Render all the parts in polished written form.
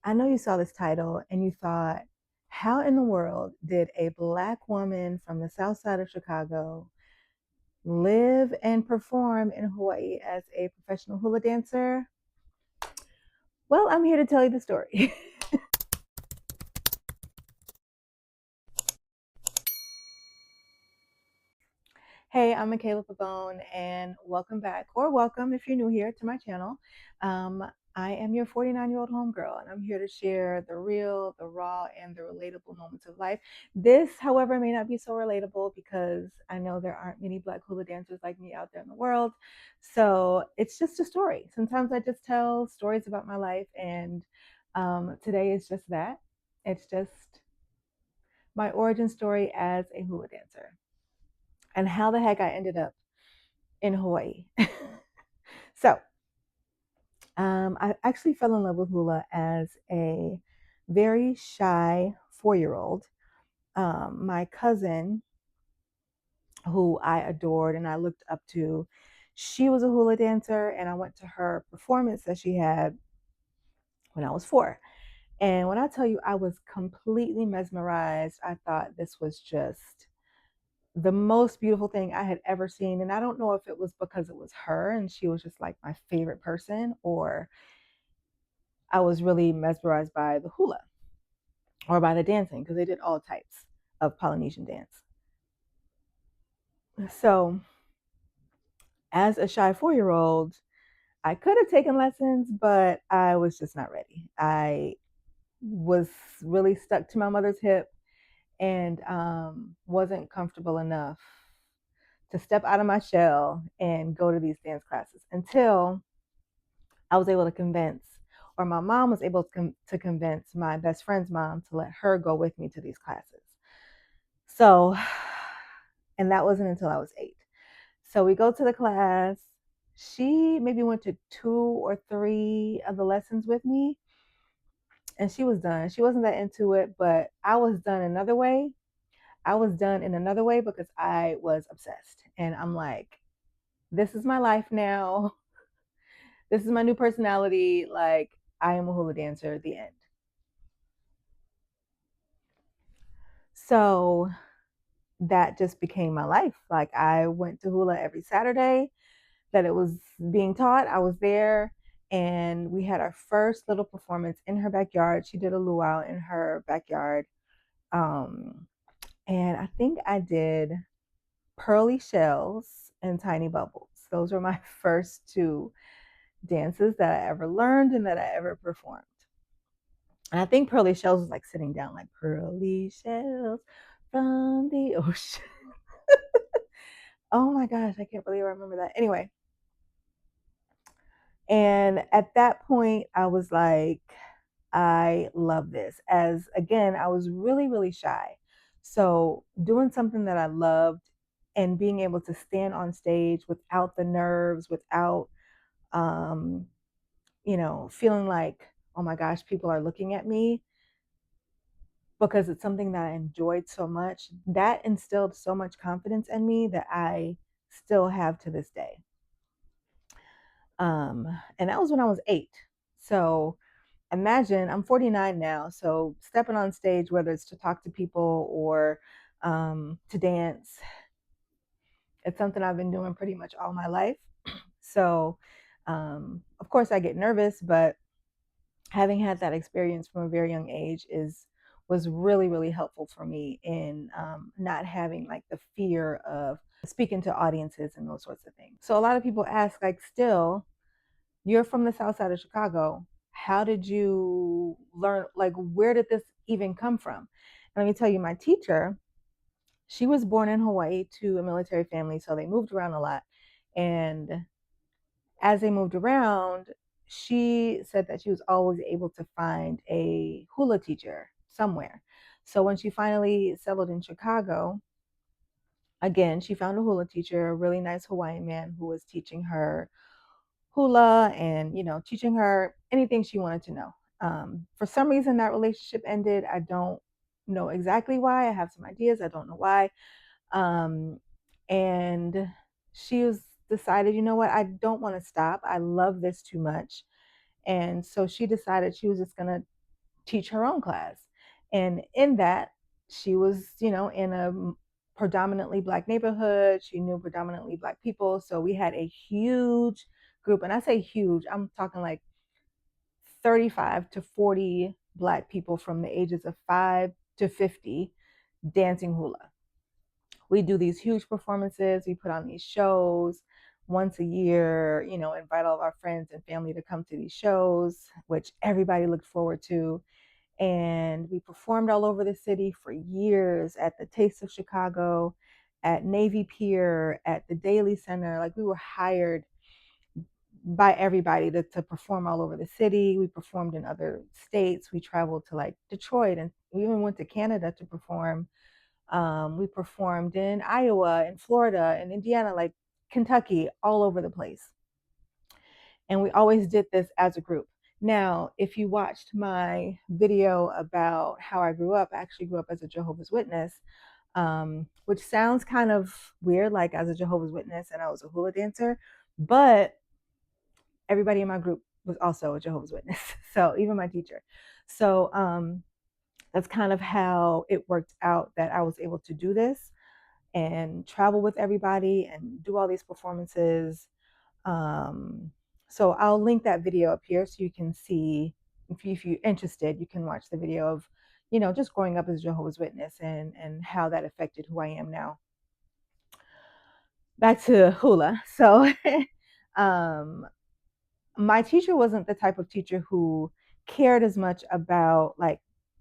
I know you saw this title and you thought, how in the world did a Black woman from the south side of Chicago live and perform in Hawaii as a professional hula dancer? Well, I'm here to tell you the story. Hey, I'm Michaela Pavone, and welcome back, or welcome if you're new here to my channel. Um, I am your 49-year-old homegirl, and I'm here to share the real, the raw, and the relatable moments of life. This, however, may not be so relatable because I know there aren't many Black hula dancers like me out there in the world. So it's just a story. Sometimes I just tell stories about my life, and today is just that. It's just my origin story as a hula dancer and how the heck I ended up in Hawaii. So, I actually fell in love with hula as a very shy 4 year old. My cousin, who I adored and I looked up to, she was a hula dancer, and I went to her performance that she had when I was 4. And when I tell you I was completely mesmerized, I thought this was just the most beautiful thing I had ever seen. And I don't know if it was because it was her and she was just like my favorite person, or I was really mesmerized by the hula or by the dancing because they did all types of Polynesian dance. So, as a shy 4 year old, I could have taken lessons, but I was just not ready. I was really stuck to my mother's hip and wasn't comfortable enough to step out of my shell and go to these dance classes until I was able to convince, or my mom was able to convince my best friend's mom to let her go with me to these classes. So, and that wasn't until I was 8. So we go to the class. She maybe went to 2 or 3 of the lessons with me, and she was done. She wasn't that into it, but I was done another way. I was done in another way because I was obsessed. And I'm like, this is my life now. This is my new personality. Like, I am a hula dancer at the end. So that just became my life. Like, I went to hula every Saturday that it was being taught. I was there, and we had our first little performance in her backyard. She did a luau in her backyard. Um, and I think I did pearly shells and tiny bubbles. Those were my first 2 dances that I ever learned and that I ever performed. And I think pearly shells was like sitting down, like pearly shells from the ocean. Oh my gosh, I can't believe I remember that. Anyway, and at that point, I was like, I love this. As again, I was really, really shy. So doing something that I loved and being able to stand on stage without the nerves, without, um, feeling like, oh my gosh, people are looking at me because it's something that I enjoyed so much, that instilled so much confidence in me that I still have to this day. And that was when I was 8. So imagine I'm 49 now. So stepping on stage, whether it's to talk to people or to dance, it's something I've been doing pretty much all my life. So, of course, I get nervous, but having had that experience from a very young age was really really helpful for me in not having like the fear of speaking to audiences and those sorts of things. So a lot of people ask, like, still, you're from the south side of Chicago. How did you learn? Like, where did this even come from? And let me tell you, my teacher, she was born in Hawaii to a military family, so they moved around a lot. And as they moved around, she said that she was always able to find a hula teacher somewhere. So when she finally settled in Chicago, again, she found a hula teacher, a really nice Hawaiian man who was teaching her hula and, teaching her anything she wanted to know. For some reason, that relationship ended. I don't know exactly why. I have some ideas. I don't know why. Um, and she was decided, you know what, I don't want to stop. I love this too much. And so she decided she was just going to teach her own class. And in that, she was, in a predominantly Black neighborhood. She knew predominantly Black people. So we had a huge group. And I say huge, I'm talking like 35 to 40 Black people from the ages of 5 to 50 dancing hula. We do these huge performances. We put on these shows once a year, invite all of our friends and family to come to these shows, which everybody looked forward to. And we performed all over the city for years at the Taste of Chicago, at Navy Pier, at the Daily Center. Like, we were hired by everybody to perform all over the city. We performed in other states. We traveled to like Detroit, and we even went to Canada to perform. We performed in Iowa and Florida and Indiana, like Kentucky, all over the place. And we always did this as a group. Now, if you watched my video about how I grew up, I actually grew up as a Jehovah's Witness, which sounds kind of weird, like as a Jehovah's Witness and I was a hula dancer, but everybody in my group was also a Jehovah's Witness. So even my teacher. So that's kind of how it worked out that I was able to do this and travel with everybody and do all these performances. So I'll link that video up here so you can see, if you're interested, you can watch the video of, just growing up as a Jehovah's Witness and how that affected who I am now. Back to hula. So my teacher wasn't the type of teacher who cared as much about like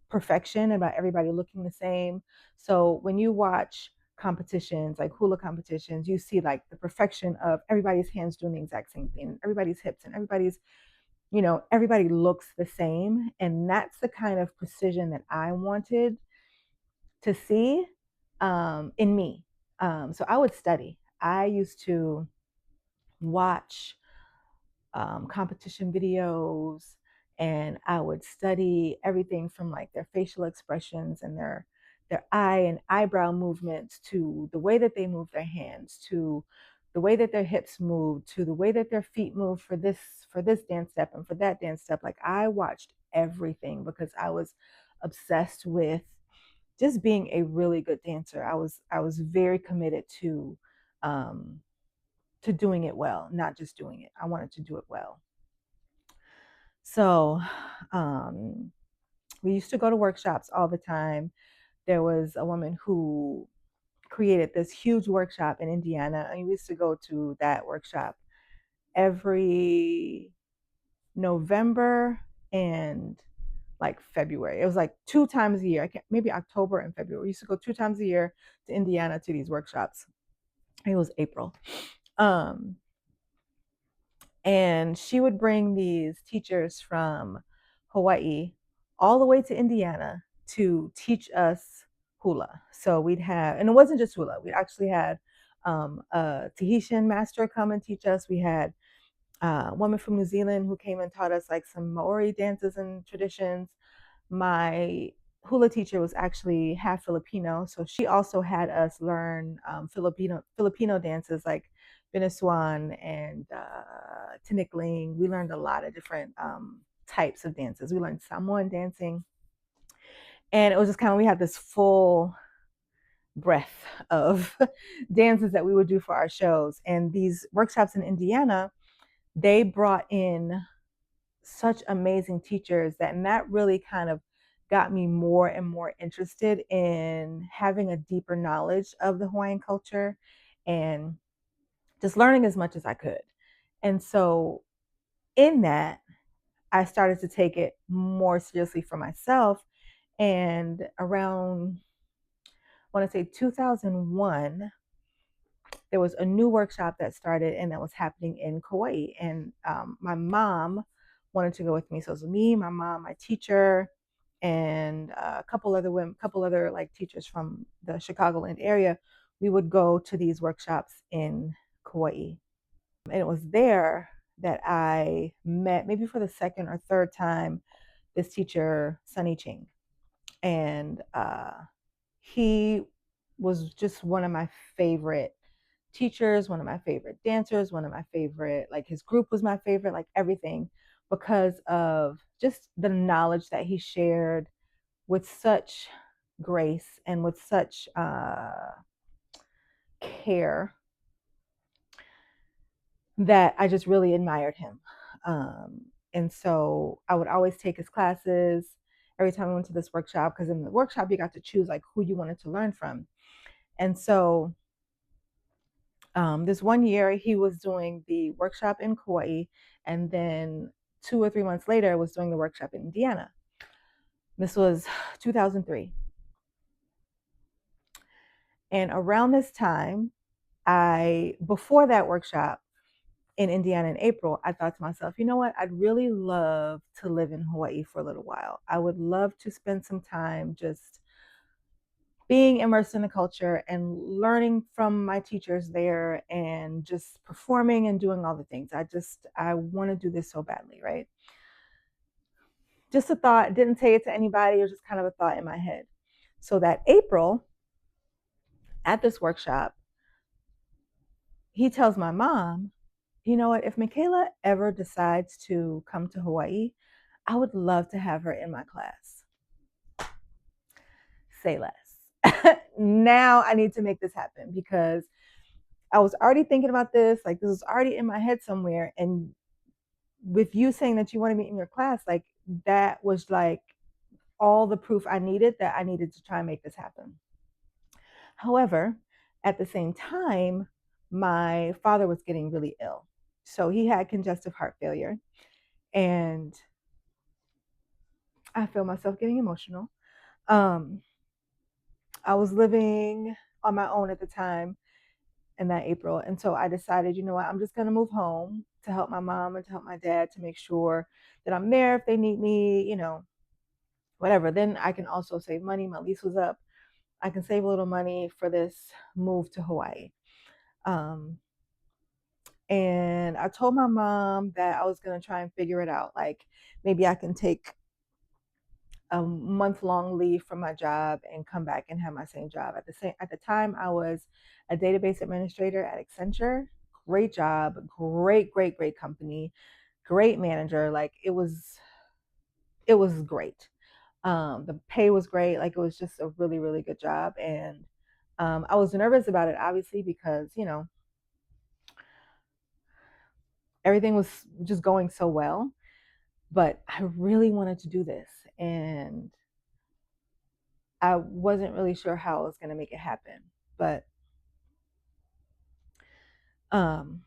perfection, about everybody looking the same. So when you watch competitions, like hula competitions, you see like the perfection of everybody's hands doing the exact same thing, everybody's hips, and everybody looks the same. And that's the kind of precision that I wanted to see in me. So I would study. I used to watch competition videos, and I would study everything from like their facial expressions and their eye and eyebrow movements, to the way that they move their hands, to the way that their hips move, to the way that their feet move for this dance step and for that dance step. Like, I watched everything because I was obsessed with just being a really good dancer. I was very committed to doing it well, not just doing it. I wanted to do it well. So we used to go to workshops all the time. There was a woman who created this huge workshop in Indiana, and we used to go to that workshop every November and like February. It was like 2 times a year. Maybe October and February. We used to go 2 times a year to Indiana to these workshops. It was April. And she would bring these teachers from Hawaii all the way to Indiana to teach us hula. So we'd have, and it wasn't just hula, we actually had a Tahitian master come and teach us. We had a woman from New Zealand who came and taught us like some Maori dances and traditions. My hula teacher was actually half Filipino, so she also had us learn Filipino dances like Binasuan and Tinikling. We learned a lot of different types of dances. We learned Samoan dancing, and it was just kind of, we had this full breadth of dances that we would do for our shows. And these workshops in Indiana, they brought in such amazing teachers and that really kind of got me more and more interested in having a deeper knowledge of the Hawaiian culture and just learning as much as I could. And so in that, I started to take it more seriously for myself. And around, I want to say 2001, there was a new workshop that started and that was happening in Kauai. And my mom wanted to go with me. So it was me, my mom, my teacher, and a couple other women, couple other like teachers from the Chicagoland area. We would go to these workshops in Kauai. And it was there that I met, maybe for the second or third time, this teacher, Sunny Ching. And he was just one of my favorite teachers, one of my favorite dancers, one of my favorite, like his group was my favorite, like everything, because of just the knowledge that he shared with such grace and with such care that I just really admired him. And so I would always take his classes every time I went to this workshop, because in the workshop you got to choose like who you wanted to learn from. And so this one year he was doing the workshop in Kauai, and then 2 or 3 months later was doing the workshop in Indiana. This was 2003. And around this time, before that workshop in Indiana in April, I thought to myself, you know what? I'd really love to live in Hawaii for a little while. I would love to spend some time just being immersed in the culture and learning from my teachers there and just performing and doing all the things. I want to do this so badly, right? Just a thought, didn't say it to anybody. It was just kind of a thought in my head. So that April at this workshop, he tells my mom, you know what, if Michaela ever decides to come to Hawaii, I would love to have her in my class. Say less. Now I need to make this happen, because I was already thinking about this. Like, this was already in my head somewhere. And with you saying that you wanted me in your class, like, that was like all the proof I needed that I needed to try and make this happen. However, at the same time, my father was getting really ill. So he had congestive heart failure. And I feel myself getting emotional. Um, I was living on my own at the time in that April. And so I decided, you know what, I'm just going to move home to help my mom and to help my dad, to make sure that I'm there if they need me, whatever. Then I can also save money. My lease was up. I can save a little money for this move to Hawaii. And I told my mom that I was going to try and figure it out. Like, maybe I can take a month-long leave from my job and come back and have my same job. At the time, I was a database administrator at Accenture. Great job, great company, great manager. Like, it was great. The pay was great. Like, it was just a really good job. And I was nervous about it, obviously, because everything was just going so well. But I really wanted to do this, and I wasn't really sure how I was going to make it happen. But um,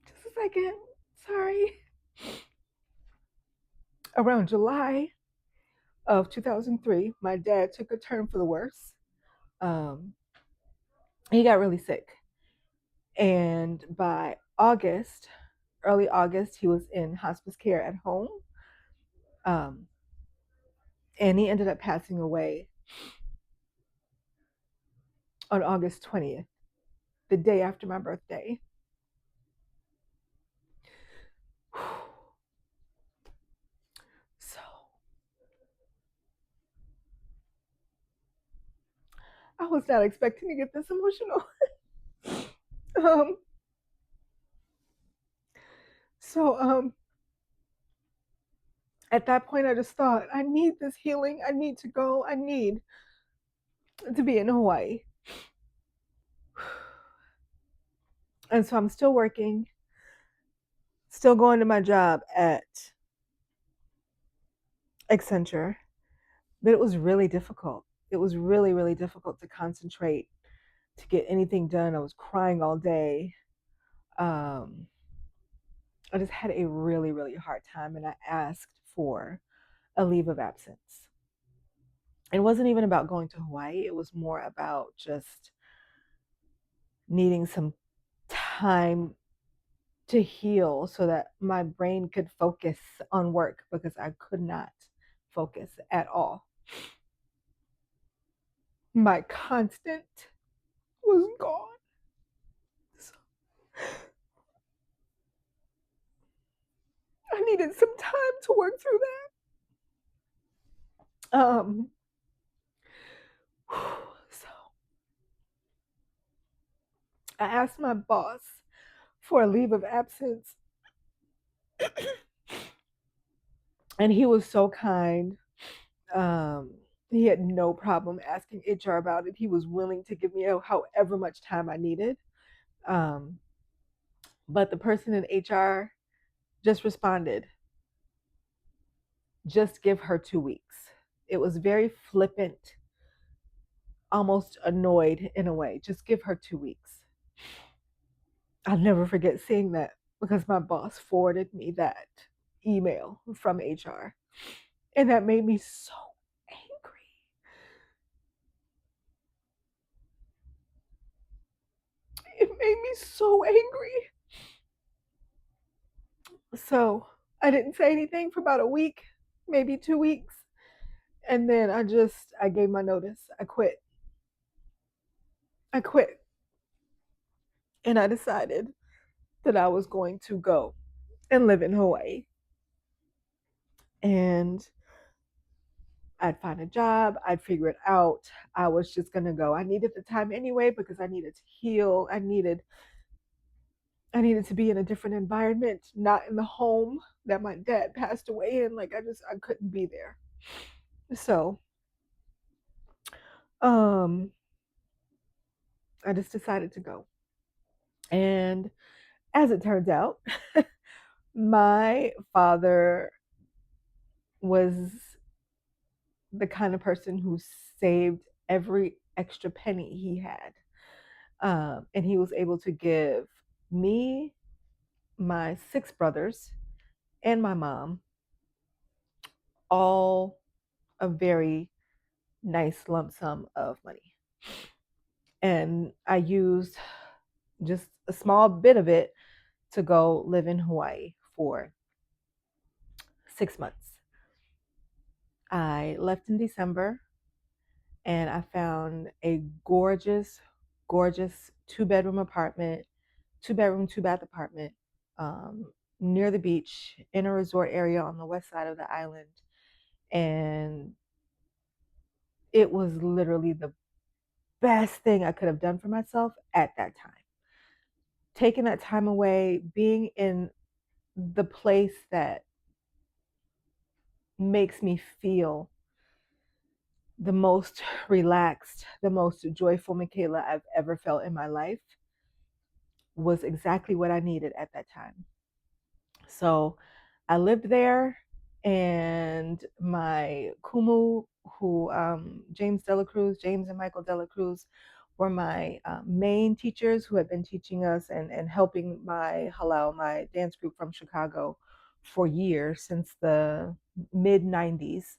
just a second. Sorry. Around July of 2003, my dad took a turn for the worse. Um, he got really sick. And by August, early August, he was in hospice care at home. Um, and he ended up passing away on August 20th, the day after my birthday. So I was not expecting to get this emotional. um, so at that point, I just thought, I need this healing. I need to go. I need to be in Hawaii. And so I'm still working, still going to my job at Accenture, but it was really difficult. It was really difficult to concentrate, to get anything done. I was crying all day. Um, I just had a really hard time, and I asked for a leave of absence. It wasn't even about going to Hawaii. It was more about just needing some time to heal so that my brain could focus on work, because I could not focus at all. My constant was gone. So I needed some time to work through that. So I asked my boss for a leave of absence, and he was so kind. Um, he had no problem asking HR about it. He was willing to give me however much time I needed. Um, but the person in HR just responded, just give her 2 weeks. It was very flippant, almost annoyed in a way. Just give her 2 weeks. I'll never forget seeing that because my boss forwarded me that email from HR. And that made me so angry. It made me so angry. So I didn't say anything for about a week, maybe 2 weeks. And then I gave my notice. I quit. I quit. And I decided that I was going to go and live in Hawaii. And I'd find a job, I'd figure it out. I was just going to go. I needed the time anyway because I needed to heal. I needed to be in a different environment, not in the home that my dad passed away in. Like I couldn't be there. So, um I just decided to go. And as it turns out, my father was the kind of person who saved every extra penny he had. And he was able to give me, my six brothers, and my mom all a very nice lump sum of money. And I used just a small bit of it to go live in Hawaii for 6 months. I left in December and I found a gorgeous, gorgeous 2 bedroom apartment, 2 bedroom, 2 bath apartment, um, near the beach in a resort area on the west side of the island. And it was literally the best thing I could have done for myself at that time. Taking that time away, being in the place that makes me feel the most relaxed, the most joyful Michaela I've ever felt in my life was exactly what I needed at that time. So I lived there, and my kumu, who James and Michael Dela Cruz, were my main teachers who had been teaching us and helping my halau, my dance group from Chicago, for years since the mid 90s.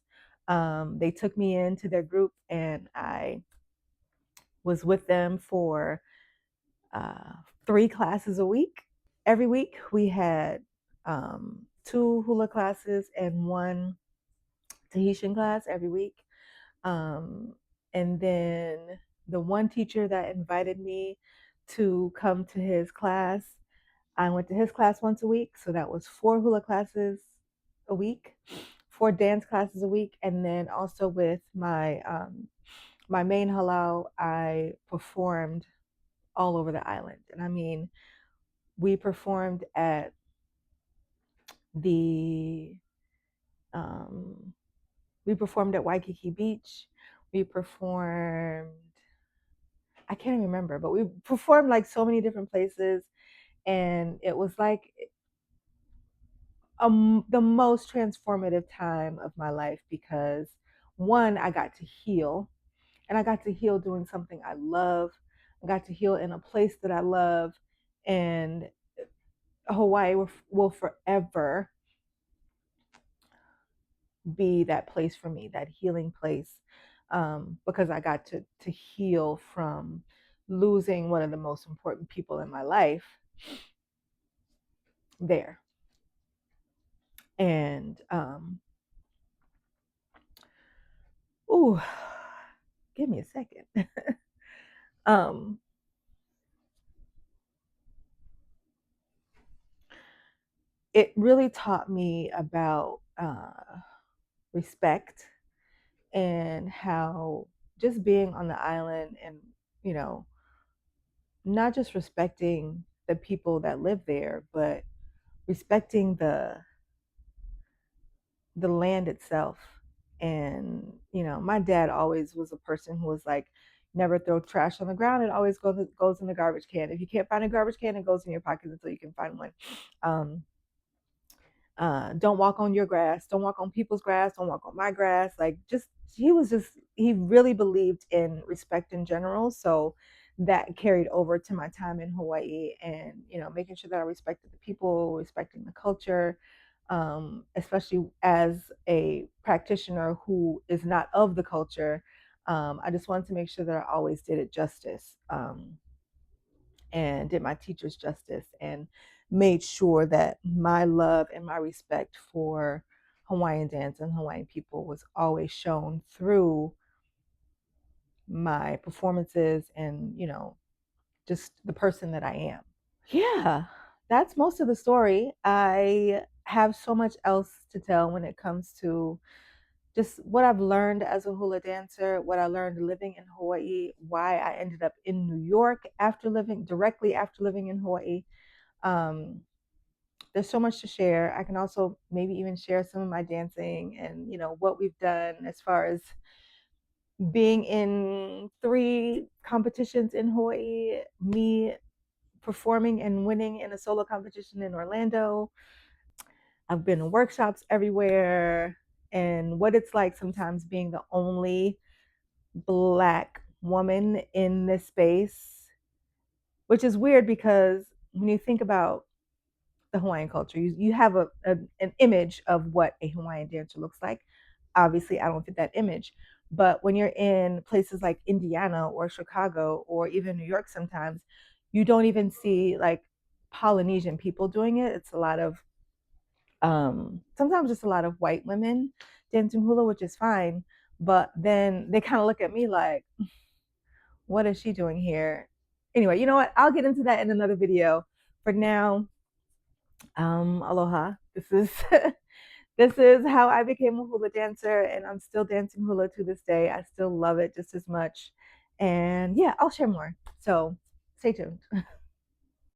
They took me into their group, and I was with them for uh, 3 classes a week. Every week we had 2 hula classes and 1 Tahitian class every week. Um, and then the one teacher that invited me to come to his class, I went to his class once a week. So that was 4 hula classes a week, 4 dance classes a week. And then also with my main halau, I performed all over the island. And I mean, we performed at the um, we performed at Waikiki Beach. We performed, I can't even remember, but we performed like so many different places, and it was like the most transformative time of my life because one, I got to heal, and I got to heal doing something I love. I got to heal in a place that I love, and Hawaii will forever be that place for me, that healing place, because I got to heal from losing one of the most important people in my life there. And ooh, give me a second. um, it really taught me about respect, and how just being on the island and, you know, not just respecting the people that live there, but respecting the land itself. And my dad always was a person who was like, never throw trash on the ground. It always goes in the garbage can. If you can't find a garbage can, it goes in your pocket until you can find one. Um, don't walk on your grass, don't walk on people's grass, don't walk on my grass. Like, just he really believed in respect in general. So that carried over to my time in Hawaii, and making sure that I respected the people, respecting the culture, especially as a practitioner who is not of the culture. I just wanted to make sure that I always did it justice. And did my teachers justice, and made sure that my love and my respect for Hawaiian dance and Hawaiian people was always shown through my performances and, just the person that I am. Yeah, that's most of the story. I have so much else to tell when it comes to just what I've learned as a hula dancer, what I learned living in Hawaii, why I ended up in New York directly after living in Hawaii. Um, there's so much to share. I can also maybe even share some of my dancing and what we've done as far as being in 3 competitions in Hawaii, me performing and winning in a solo competition in Orlando. I've been in workshops everywhere, and what it's like sometimes being the only Black woman in this space, which is weird because when you think about the Hawaiian culture, you have an image of what a Hawaiian dancer looks like. Obviously, I don't fit that image. But when you're in places like Indiana or Chicago or even New York, sometimes you don't even see like Polynesian people doing it. It's a lot of sometimes just a lot of white women dancing hula, which is fine. But then they kind of look at me like, what is she doing here? Anyway, you know what? I'll get into that in another video. For now, aloha. This is this is how I became a hula dancer, and I'm still dancing hula to this day. I still love it just as much. And yeah, I'll share more. So stay tuned.